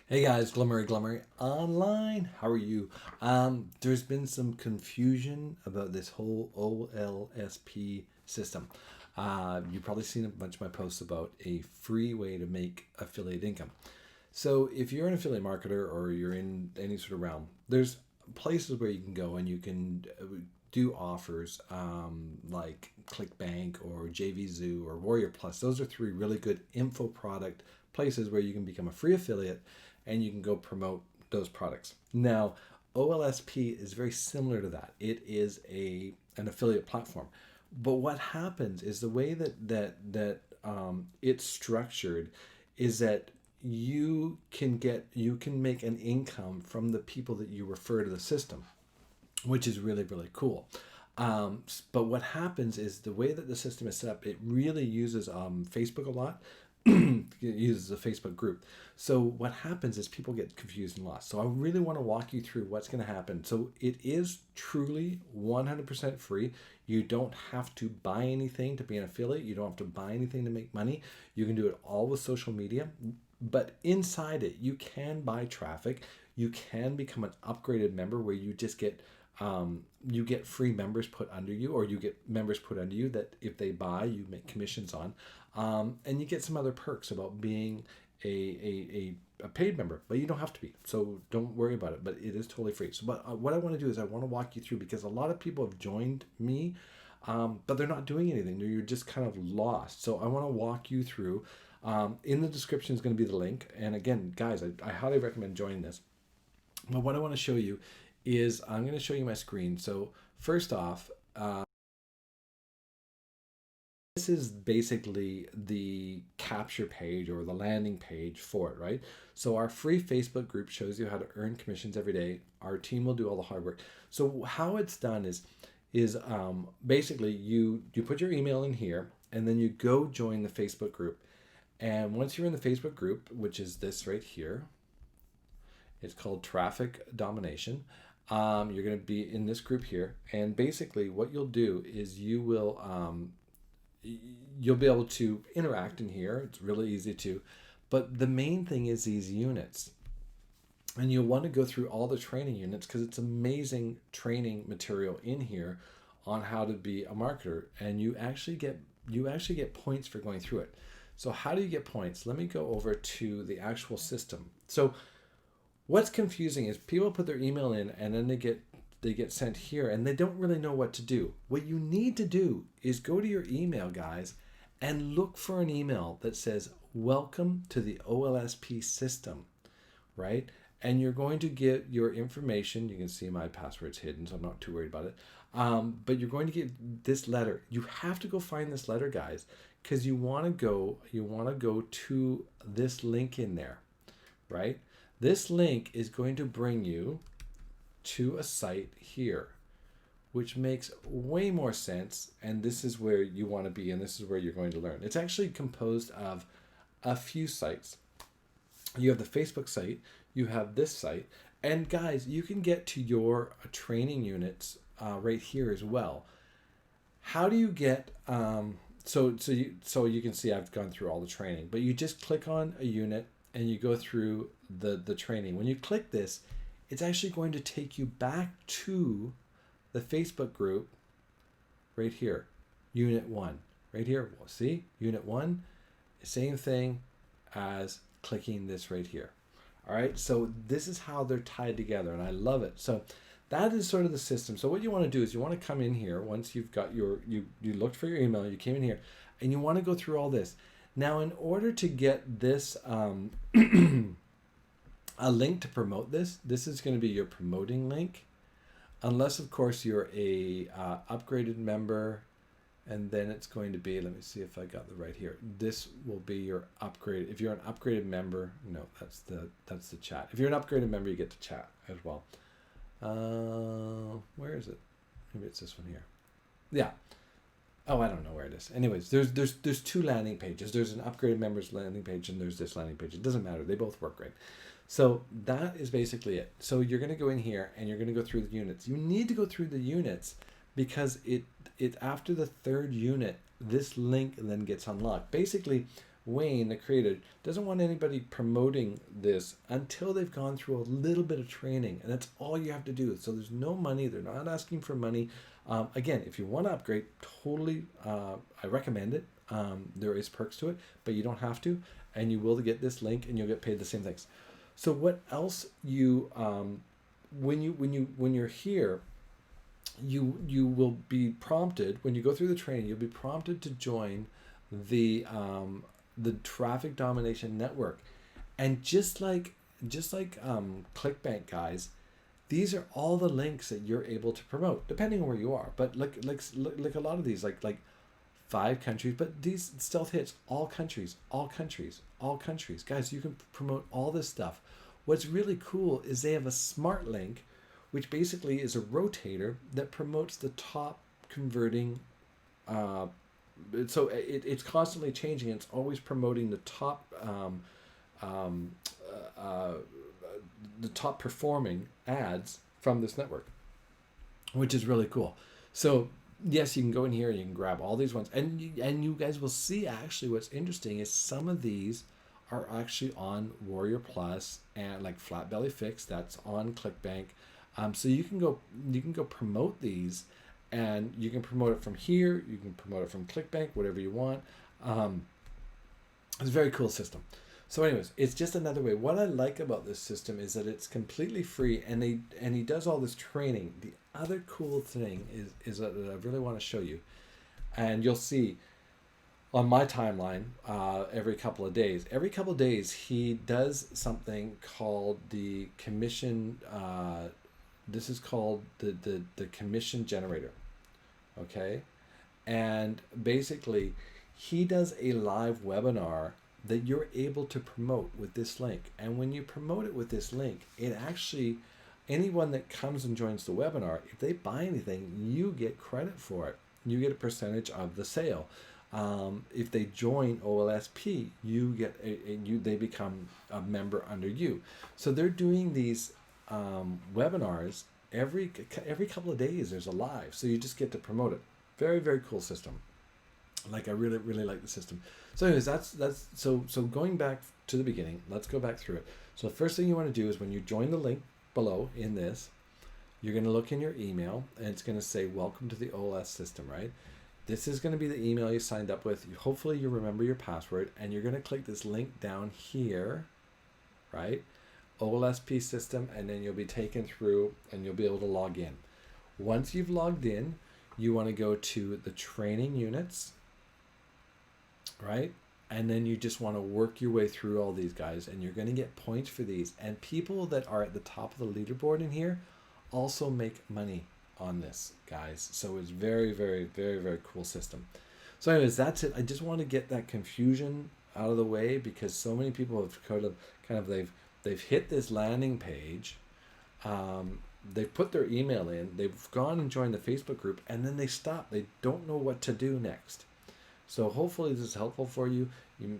Hey guys, Glummery Online. How are you? There's been some confusion about this whole OLSP system. You've probably seen a bunch of my posts about a free way to make affiliate income. So if you're an affiliate marketer or you're in any sort of realm, there's places where you can go and you can do offers like Clickbank or JVZoo or Warrior Plus. Those are three really good info product places where you can become a free affiliate and you can go promote those products. Now, OLSP is very similar to that. It is an affiliate platform. But what happens is the way that it's structured is that you can make an income from the people that you refer to the system, which is really cool. But what happens is the way that the system is set up, it really uses Facebook a lot. It uses a Facebook group. So what happens is people get confused and lost. So I really want to walk you through what's going to happen. So it is truly 100% free. You don't have to buy anything to be an affiliate. You don't have to buy anything to make money. You can do it all with social media. But inside it, you can buy traffic. You can become an upgraded member where you get free members put under you, or you get members put under you that if they buy, you make commissions on, and you get some other perks about being a paid member, but you don't have to be. So don't worry about it. But it is totally free. So, but what I want to do is I want to walk you through because a lot of people have joined me, but they're not doing anything. You're just kind of lost. So I want to walk you through. In the description is going to be the link. And again, guys, I highly recommend joining this. But what I want to show you is I'm going to show you my screen. So first off, this is basically the capture page or the landing page for it, right? So our free Facebook group shows you how to earn commissions every day. Our team will do all the hard work. So how it's done is basically you put your email in here and then you go join the Facebook group. And once you're in the Facebook group, which is this right here, it's called Traffic Domination. You're going to be in this group here, and basically, what you'll do is you'll be able to interact in here. It's really easy to, but the main thing is these units, and you'll want to go through all the training units because it's amazing training material in here on how to be a marketer, and you actually get points for going through it. So how do you get points? Let me go over to the actual system. So what's confusing is people put their email in and then they get sent here and they don't really know what to do. What you need to do is go to your email, guys, and look for an email that says welcome to the OLSP system, right? And you're going to get your information. You can see my password's hidden, so I'm not too worried about it. But you're going to get this letter. You have to go find this letter, guys, because you want to go to this link in there, right? This link is going to bring you to a site here, which makes way more sense. And this is where you want to be, and this is where you're going to learn. It's actually composed of a few sites. You have the Facebook site, you have this site, and guys, you can get to your training units right here as well. How do you get so you can see I've gone through all the training, but you just click on a unit and you go through the training. When you click this, it's actually going to take you back to the Facebook group right here, Unit 1. Right here, see? Unit 1, same thing as clicking this right here. All right, so this is how they're tied together, and I love it. So that is sort of the system. So what you want to do is you want to come in here once you've got you looked for your email, you came in here, and you want to go through all this. Now, in order to get this a link to promote this is going to be your promoting link, unless of course you're a upgraded member, and then it's going to be, let me see if I got the right here. This will be your upgrade. If you're an upgraded member, no, that's the chat. If you're an upgraded member, you get to chat as well. Where is it? Maybe it's this one here. Yeah. Oh, I don't know where it is. Anyways, there's two landing pages. There's an upgraded members landing page and there's this landing page. It doesn't matter. They both work great. So that is basically it. So you're going to go in here and you're going to go through the units. You need to go through the units because it after the third unit, this link then gets unlocked. Basically, Wayne, the creator, doesn't want anybody promoting this until they've gone through a little bit of training, and that's all you have to do. So there's no money. They're not asking for money. Again, if you want to upgrade, totally, I recommend it. There is perks to it, but you don't have to, and you will get this link, and you'll get paid the same things. So what else you when you're here, you will be prompted when you go through the training. You'll be prompted to join the traffic domination network, and just like Clickbank, guys, these are all the links that you're able to promote depending on where you are. But like a lot of these, like 5 countries, but these stealth hits, all countries, guys. You can promote all this stuff. What's really cool is they have a smart link, which basically is a rotator that promotes the top converting. So it's constantly changing. It's always promoting the top performing ads from this network, which is really cool. So yes, you can go in here and you can grab all these ones, and you guys will see actually what's interesting is some of these are actually on Warrior Plus, and like Flat Belly Fix, that's on Clickbank. So you can go promote these, and you can promote it from here. You can promote it from Clickbank, whatever you want. It's a very cool system. So anyways, it's just another way. What I like about this system is that it's completely free, and he does all this training. The other cool thing is that I really want to show you, and you'll see on my timeline every couple of days he does something called the commission. This is called the commission generator. Okay, and basically he does a live webinar that you're able to promote with this link. And when you promote it with this link, it actually, anyone that comes and joins the webinar, if they buy anything, you get credit for it. You get a percentage of the sale. If they join OLSP, you get they become a member under you. So they're doing these webinars every couple of days. There's a live, so you just get to promote it. Very, very cool system. Like, I really, really like the system. So anyways, that's so going back to the beginning, let's go back through it. So the first thing you want to do is when you join the link below in this, you're going to look in your email, and it's going to say welcome to the OLS system, right? This is going to be the email you signed up with. Hopefully you remember your password, and you're going to click this link down here, right? OLSP system, and then you'll be taken through and you'll be able to log in. Once you've logged in, you want to go to the training units, right? And then you just want to work your way through all these guys, and you're going to get points for these. And people that are at the top of the leaderboard in here also make money on this, guys. So it's very, very, very, very cool system. So anyways, that's it. I just want to get that confusion out of the way, because so many people have they've hit this landing page, they've put their email in, they've gone and joined the Facebook group, and then they stop. They don't know what to do next. So hopefully this is helpful for you.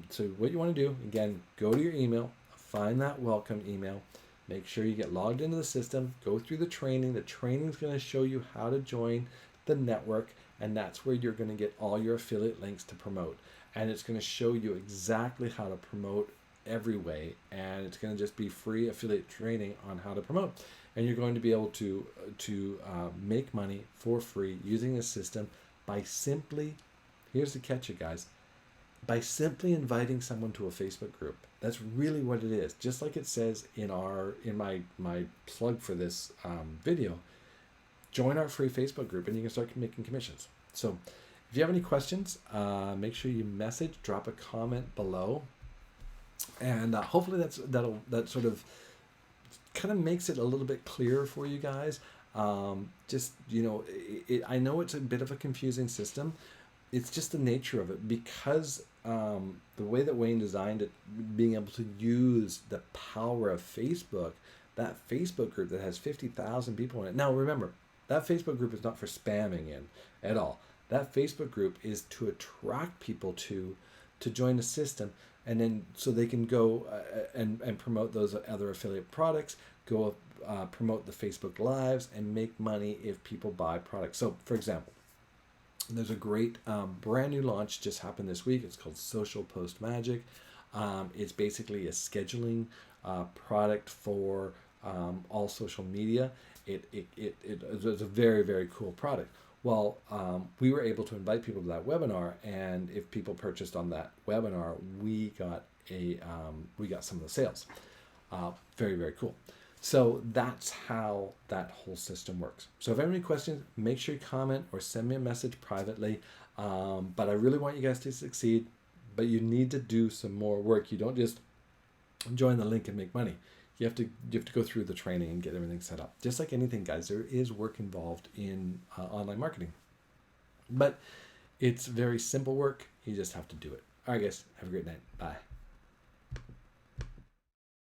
So what you want to do, again, go to your email, find that welcome email, make sure you get logged into the system, go through the training. The training is going to show you how to join the network, and that's where you're going to get all your affiliate links to promote. And it's going to show you exactly how to promote every way, and it's going to just be free affiliate training on how to promote. And you're going to be able to make money for free using this system by simply, here's the catch, you guys, by simply inviting someone to a Facebook group. That's really what it is. Just like it says in my plug for this video, join our free Facebook group and you can start making commissions. So if you have any questions, make sure you drop a comment below, and hopefully that sort of kind of makes it a little bit clearer for you guys. Just, I know it's a bit of a confusing system. It's just the nature of it, because the way that Wayne designed it, being able to use the power of Facebook, that Facebook group that has 50,000 people in it. Now remember, that Facebook group is not for spamming in at all. That Facebook group is to attract people to join the system, and then so they can go and promote those other affiliate products, go promote the Facebook Lives, and make money if people buy products. So for example, There's a great brand new launch just happened this week. It's called Social Post Magic. It's basically a scheduling product for all social media. It's a very, very cool product. Well, we were able to invite people to that webinar, and if people purchased on that webinar, we got some of the sales. Very, very cool. So that's how that whole system works. So if you have any questions, make sure you comment or send me a message privately. But I really want you guys to succeed, but you need to do some more work. You don't just join the link and make money. You have to go through the training and get everything set up. Just like anything, guys, there is work involved in online marketing. But it's very simple work. You just have to do it. All right, guys, have a great night. Bye.